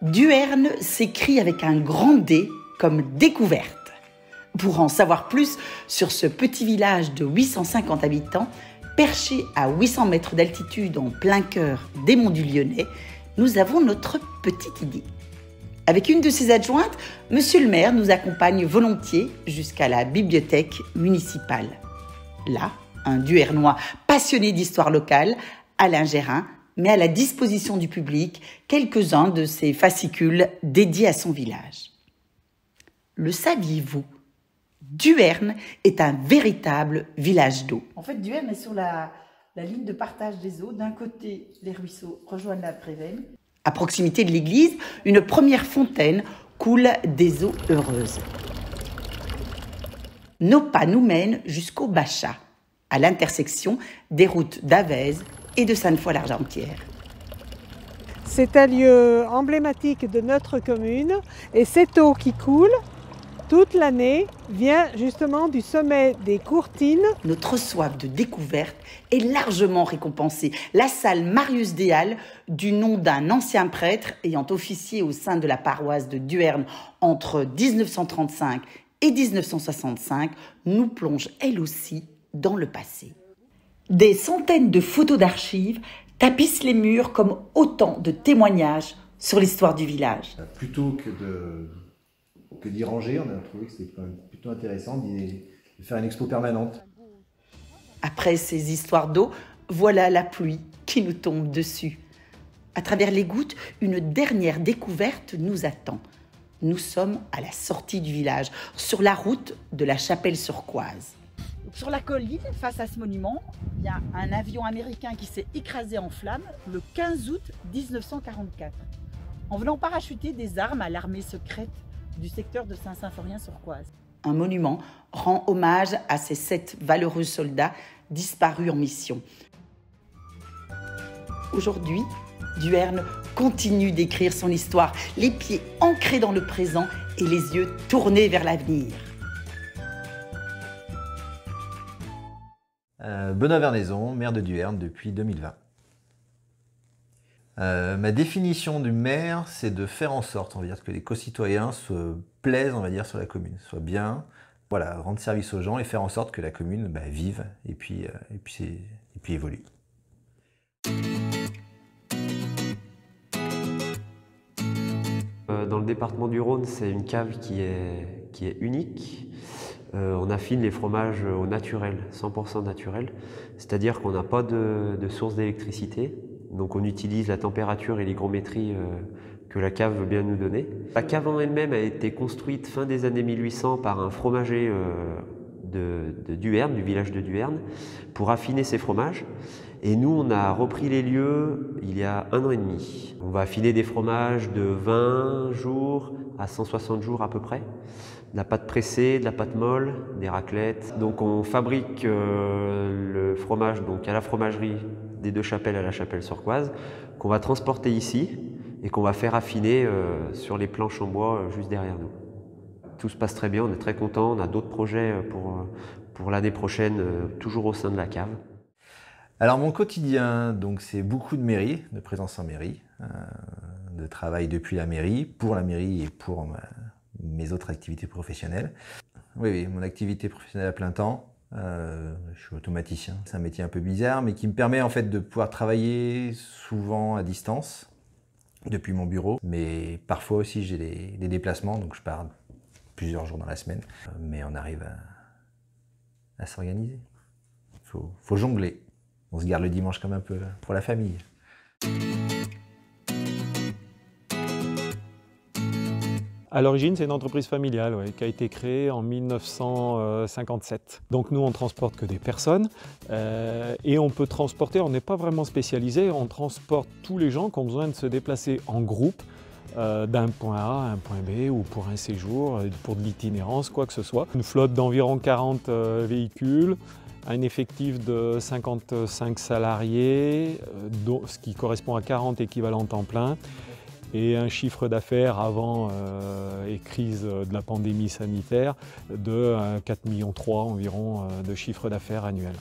Duerne s'écrit avec un grand D comme découverte. Pour en savoir plus sur ce petit village de 850 habitants, perché à 800 mètres d'altitude en plein cœur des Monts du Lyonnais, nous avons notre petite idée. Avec une de ses adjointes, monsieur le maire nous accompagne volontiers jusqu'à la bibliothèque municipale. Là, un Duernois passionné d'histoire locale, Alain Gérin, met à la disposition du public quelques-uns de ses fascicules dédiés à son village. Le saviez-vous ? Duerne est un véritable village d'eau. En fait, Duerne est sur la ligne de partage des eaux. D'un côté, les ruisseaux rejoignent la Préveine. À proximité de l'église, une première fontaine coule des eaux heureuses. Nos pas nous mènent jusqu'au Bachat, à l'intersection des routes d'Avez et de Sainte-Foy-l'Argentière. C'est un lieu emblématique de notre commune et cette eau qui coule toute l'année vient justement du sommet des Courtines. Notre soif de découverte est largement récompensée. La salle Marius Déal, du nom d'un ancien prêtre ayant officié au sein de la paroisse de Duerne entre 1935 et 1965, nous plonge elle aussi dans le passé. Des centaines de photos d'archives tapissent les murs comme autant de témoignages sur l'histoire du village. Plutôt que d'y ranger, on a trouvé que c'était quand même plutôt intéressant de faire une expo permanente. Après ces histoires d'eau, voilà la pluie qui nous tombe dessus. À travers les gouttes, une dernière découverte nous attend. Nous sommes à la sortie du village, sur la route de la Chapelle-sur-Coise. Sur la colline, face à ce monument, il y a un avion américain qui s'est écrasé en flammes le 15 août 1944, en venant parachuter des armes à l'armée secrète du secteur de Saint-Symphorien-sur-Coise. Un monument rend hommage à ces 7 valeureux soldats disparus en mission. Aujourd'hui, Duerne continue d'écrire son histoire, les pieds ancrés dans le présent et les yeux tournés vers l'avenir. Benoît Vernaison, maire de Duerne depuis 2020. Ma définition du maire, c'est de faire en sorte, on va dire, que les concitoyens se plaisent, on va dire, sur la commune, soient bien, voilà, rendre service aux gens et faire en sorte que la commune vive et puis évolue. Dans le département du Rhône, c'est une cave qui est unique. On affine les fromages au naturel, 100% naturel, c'est-à-dire qu'on n'a pas de source d'électricité. Donc on utilise la température et l'hygrométrie que la cave veut bien nous donner. La cave en elle-même a été construite fin des années 1800 par un fromager de Duerne, du village de Duerne, pour affiner ses fromages. Et nous, on a repris les lieux il y a 1 an et demi. On va affiner des fromages de 20 jours à 160 jours à peu près. De la pâte pressée, de la pâte molle, des raclettes. Donc on fabrique le fromage donc à la fromagerie des Deux Chapelles à la Chapelle-sur-Coise, qu'on va transporter ici et qu'on va faire affiner sur les planches en bois juste derrière nous. Tout se passe très bien, on est très contents, on a d'autres projets pour l'année prochaine, toujours au sein de la cave. Alors mon quotidien, donc c'est beaucoup de mairie, de présence en mairie, de travail depuis la mairie, pour la mairie et pour mes autres activités professionnelles. Oui, mon activité professionnelle à plein temps, je suis automaticien. C'est un métier un peu bizarre, mais qui me permet en fait de pouvoir travailler souvent à distance, depuis mon bureau. Mais parfois aussi j'ai des déplacements, donc je pars plusieurs jours dans la semaine. Mais on arrive à s'organiser. Faut jongler. On se garde le dimanche comme un peu pour la famille. À l'origine, c'est une entreprise familiale qui a été créée en 1957. Donc nous, on ne transporte que des personnes et on peut transporter, on n'est pas vraiment spécialisé, on transporte tous les gens qui ont besoin de se déplacer en groupe d'un point A à un point B ou pour un séjour, pour de l'itinérance, quoi que ce soit. Une flotte d'environ 40 véhicules, un effectif de 55 salariés, ce qui correspond à 40 équivalents temps plein. Et un chiffre d'affaires avant et crise de la pandémie sanitaire de 4,3 millions environ de chiffre d'affaires annuel.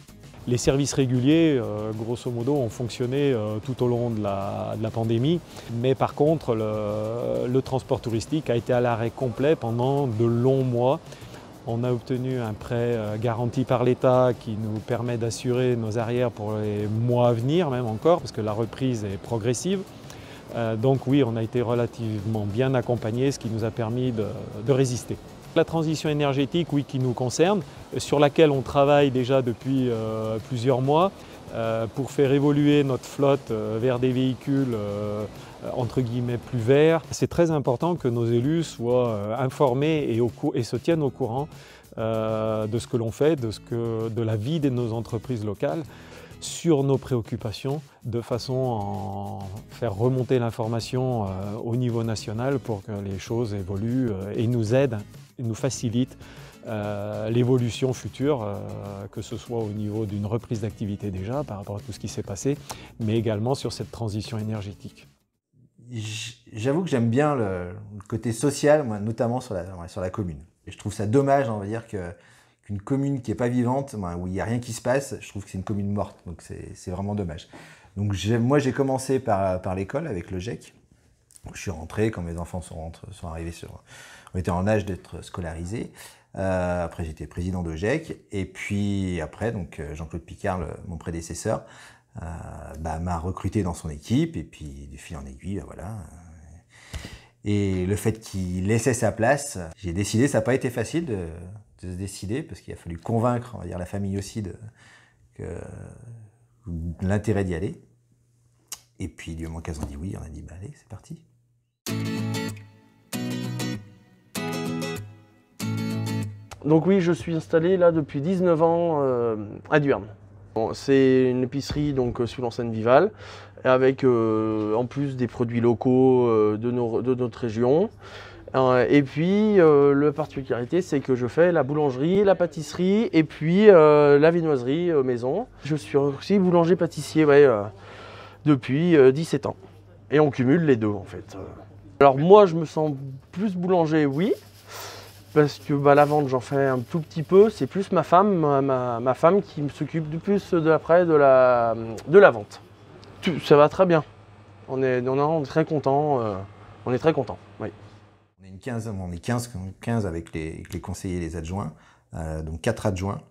Les services réguliers, grosso modo, ont fonctionné tout au long de la pandémie. Mais par contre, le transport touristique a été à l'arrêt complet pendant de longs mois. On a obtenu un prêt garanti par l'État qui nous permet d'assurer nos arrières pour les mois à venir, même encore, parce que la reprise est progressive. Donc oui, on a été relativement bien accompagnés, ce qui nous a permis de résister. La transition énergétique, oui, qui nous concerne, sur laquelle on travaille déjà depuis plusieurs mois pour faire évoluer notre flotte vers des véhicules entre guillemets plus verts. C'est très important que nos élus soient informés et se tiennent au courant de ce que l'on fait, de la vie de nos entreprises locales, sur nos préoccupations, de façon à en faire remonter l'information au niveau national pour que les choses évoluent et nous aident, et nous facilitent l'évolution future, que ce soit au niveau d'une reprise d'activité déjà par rapport à tout ce qui s'est passé, mais également sur cette transition énergétique. J'avoue que j'aime bien le côté social, moi, notamment sur la commune. Et je trouve ça dommage, on va dire, qu'une commune qui n'est pas vivante, où il n'y a rien qui se passe, je trouve que c'est une commune morte. Donc c'est vraiment dommage. Donc moi j'ai commencé par l'école avec le GEC. Je suis rentré quand mes enfants sont arrivés ont été en âge d'être scolarisés. Après j'étais président de GEC. Et puis après, donc Jean-Claude Picard, mon prédécesseur, m'a recruté dans son équipe. Et puis de fil en aiguille, voilà. Et le fait qu'il laissait sa place, j'ai décidé, ça n'a pas été facile de se décider, parce qu'il a fallu convaincre, on va dire, la famille aussi de l'intérêt d'y aller. Et puis du moment qu'elles ont dit oui, on a dit allez, c'est parti. Donc oui, je suis installé là depuis 19 ans à Duerne. Bon, c'est une épicerie donc sous l'enseigne Vival, avec en plus des produits locaux de notre région. Et puis la particularité, c'est que je fais la boulangerie, la pâtisserie et puis la viennoiserie maison. Je suis aussi boulanger-pâtissier depuis 17 ans. Et on cumule les deux en fait. Alors moi, je me sens plus boulanger, oui. Parce que la vente, j'en fais un tout petit peu. C'est plus ma femme, ma femme qui s'occupe du plus de la vente. Ça va très bien. On est très contents. On est très contents, oui. On est 15 avec les conseillers et les adjoints, donc 4 adjoints.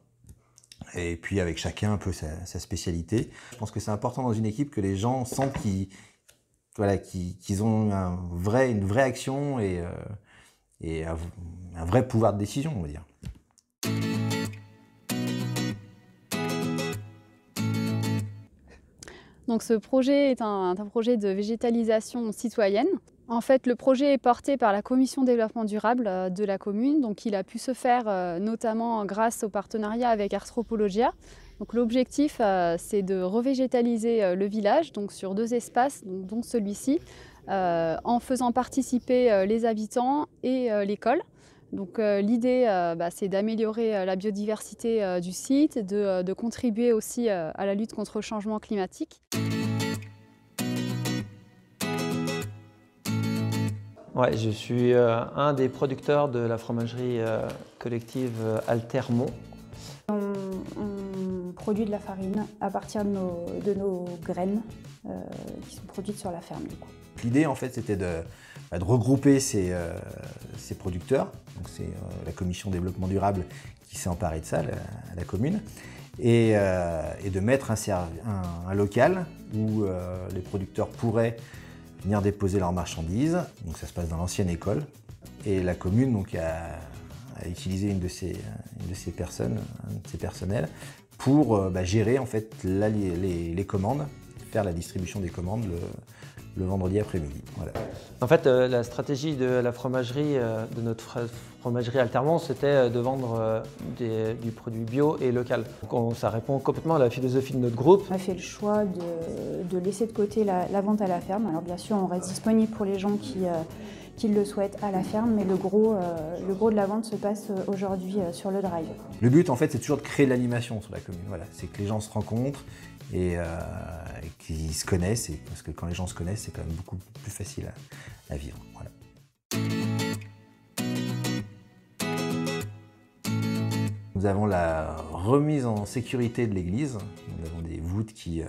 Et puis avec chacun un peu sa spécialité. Je pense que c'est important dans une équipe que les gens sentent qu'ils ont une vraie action et un vrai pouvoir de décision, on va dire. Donc ce projet est un projet de végétalisation citoyenne. En fait, le projet est porté par la commission développement durable de la commune. Donc il a pu se faire notamment grâce au partenariat avec Arthropologia. Donc l'objectif, c'est de revégétaliser le village, donc sur 2 espaces, dont celui-ci, en faisant participer les habitants et l'école. Donc l'idée, c'est d'améliorer la biodiversité du site, de contribuer aussi à la lutte contre le changement climatique. Ouais, je suis un des producteurs de la fromagerie collective Altermont. On produit de la farine à partir de nos graines qui sont produites sur la ferme. L'idée, en fait, c'était de regrouper ces producteurs. Donc c'est la commission développement durable qui s'est emparée de ça, la commune, et de mettre un local où les producteurs pourraient venir déposer leurs marchandises. Donc ça se passe dans l'ancienne école. Et la commune donc, a utilisé une de ses personnes, un de ses personnels, pour gérer en fait, les commandes, faire la distribution des commandes le vendredi après-midi. Voilà. En fait, la stratégie de la fromagerie, de notre fromagerie Altermont, c'était de vendre du produit bio et local. Donc ça répond complètement à la philosophie de notre groupe. On a fait le choix de laisser de côté la vente à la ferme. Alors bien sûr, on reste disponible pour les gens qui le souhaitent à la ferme, mais le gros de la vente se passe aujourd'hui sur le drive. Le but, en fait, c'est toujours de créer de l'animation sur la commune. Voilà. C'est que les gens se rencontrent et qu'ils se connaissent, parce que quand les gens se connaissent, c'est quand même beaucoup plus facile à vivre. Voilà. Nous avons la remise en sécurité de l'église. Nous avons des voûtes qui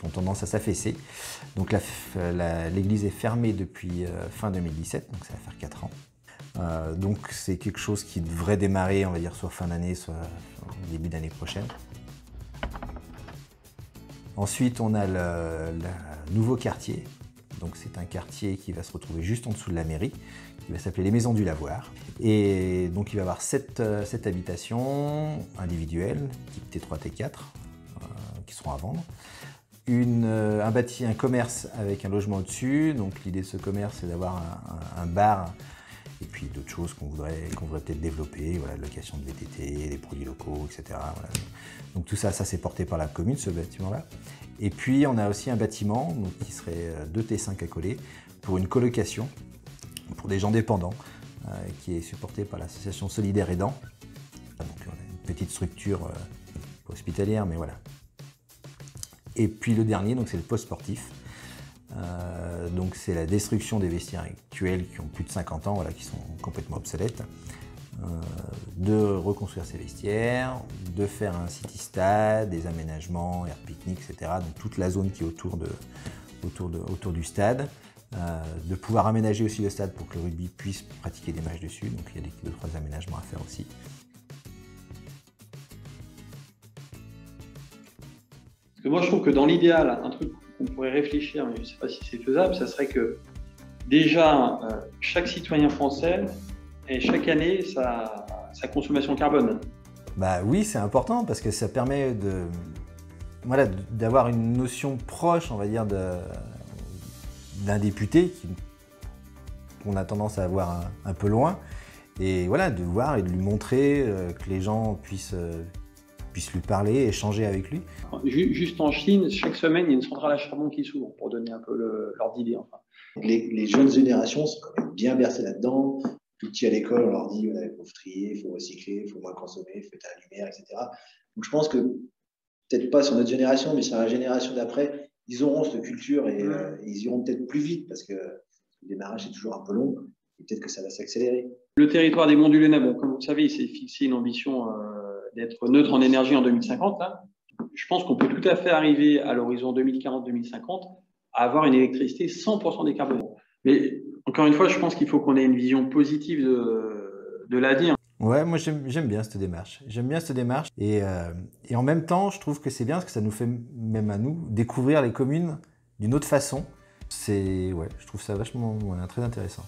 ont tendance à s'affaisser. Donc l'église est fermée depuis fin 2017, donc ça va faire 4 ans. Donc c'est quelque chose qui devrait démarrer, on va dire, soit fin d'année, soit début d'année prochaine. Ensuite, on a le nouveau quartier. Donc c'est un quartier qui va se retrouver juste en dessous de la mairie, qui va s'appeler les Maisons du Lavoir. Et donc il va y avoir 7 habitations individuelles, type T3, T4, qui seront à vendre. Un commerce avec un logement au-dessus. Donc l'idée de ce commerce, c'est d'avoir un bar et puis d'autres choses qu'on voudrait peut-être développer, voilà, location de VTT, des produits locaux, etc. Voilà. Donc tout ça, c'est porté par la commune, ce bâtiment-là. Et puis on a aussi un bâtiment donc, qui serait 2 T5 accolés pour une colocation pour des gens dépendants, qui est supporté par l'association Solidaire Aidant. Donc on a une petite structure hospitalière, mais voilà. Et puis le dernier, donc c'est le poste sportif. Donc c'est la destruction des vestiaires actuels qui ont plus de 50 ans, voilà, qui sont complètement obsolètes. De reconstruire ces vestiaires, de faire un city-stade, des aménagements, air pique-nique, etc. Donc toute la zone qui est autour du stade. De pouvoir aménager aussi le stade pour que le rugby puisse pratiquer des matchs dessus. Donc il y a 2-3 aménagements à faire aussi. Parce que moi je trouve que dans l'idéal, un truc qu'on pourrait réfléchir, mais je ne sais pas si c'est faisable, ça serait que déjà chaque citoyen français ait chaque année sa consommation carbone. Bah oui, c'est important parce que ça permet d'avoir une notion proche, on va dire, d'un député qu'on a tendance à avoir un peu loin, et voilà, de voir et de lui montrer que les gens puissent lui parler, échanger avec lui. Juste en Chine, chaque semaine, il y a une centrale à charbon qui s'ouvre, pour donner un peu l'ordre d'idée. Enfin. Les jeunes générations sont quand même bien bercées là-dedans. Tout petit à l'école, on leur dit il faut trier, il faut recycler, il faut moins consommer, il faut être à la lumière, etc. Donc je pense que, peut-être pas sur notre génération, mais sur la génération d'après, ils auront cette culture et ils iront peut-être plus vite parce que le démarrage est toujours un peu long et peut-être que ça va s'accélérer. Le territoire des Monts du Léna, bon, comme vous le savez, il s'est fixé une ambition d'être neutre en énergie en 2050. Là. Je pense qu'on peut tout à fait arriver à l'horizon 2040-2050 à avoir une électricité 100% décarbonée. Mais encore une fois, je pense qu'il faut qu'on ait une vision positive de l'avenir. Ouais, moi j'aime bien cette démarche. J'aime bien cette démarche et en même temps, je trouve que c'est bien parce que ça nous fait, même à nous, découvrir les communes d'une autre façon. Je trouve ça vachement très intéressant.